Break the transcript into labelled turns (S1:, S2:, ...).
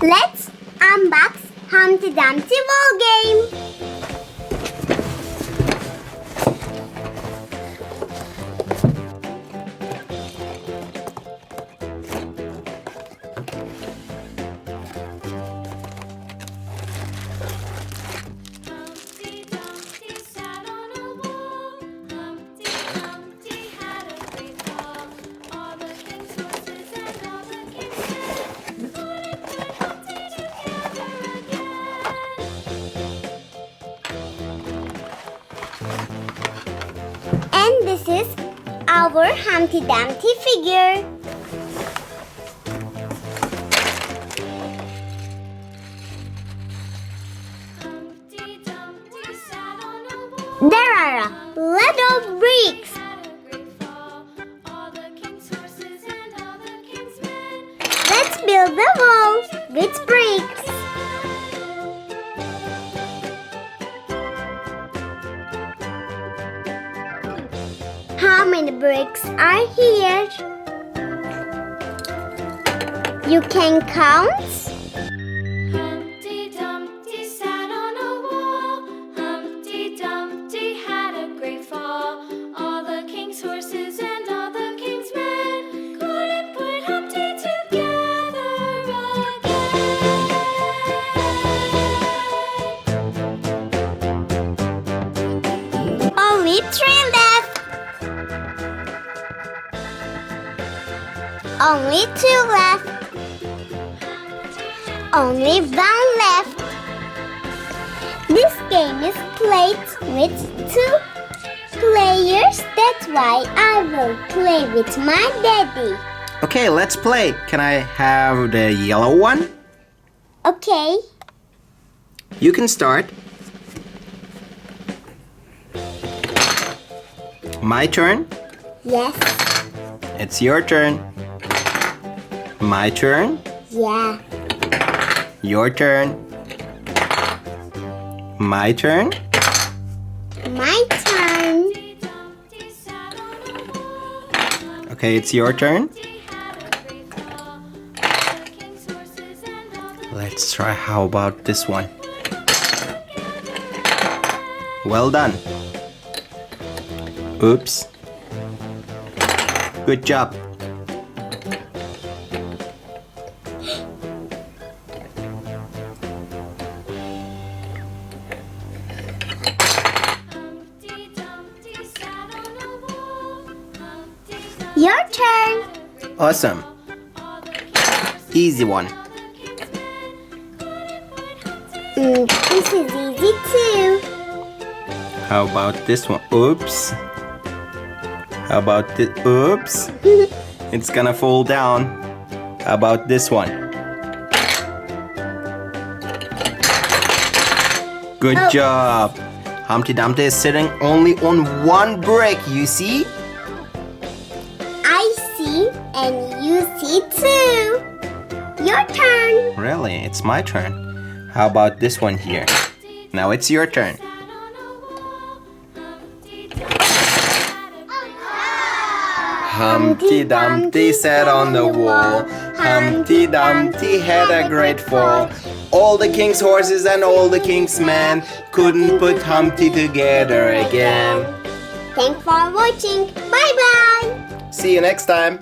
S1: Let's unbox Humpty Dumpty wall game. And this is our Humpty Dumpty figure. There are a lot of bricks. Let's build the wall with bricks. How many bricks are here? You can count.
S2: Humpty Dumpty sat on a wall. Humpty Dumpty had a great fall. All the king's horses and all the king's men couldn't put Humpty together again.
S1: Only 3 left. Only 2 left. Only 1 left. This game is played with 2 players. That's why I will play with my daddy.
S3: Okay, let's play. Can I have the yellow one?
S1: Okay.
S3: You can start. My turn.
S1: Yes.
S3: It's your turn. My turn.
S1: Yeah.
S3: Your turn. My turn.
S1: My turn.
S3: Okay, it's your turn. Let's try. How about this one? Well done. Oops. Good job.
S1: Your turn.
S3: Awesome. Easy one.
S1: This is easy too.
S3: How about this one? Oops. How about this? Oops. It's gonna fall down. How about this one? Good job. Humpty Dumpty is sitting only on 1 brick, you see?
S1: I see and you see too. Your turn.
S3: Really? It's my turn. How about this one here? Now it's your turn. Humpty Dumpty sat on the wall. Humpty Dumpty had a great fall. All the king's horses and all the king's men couldn't put Humpty together again.
S1: Thanks for watching. Bye bye.
S3: See you next time.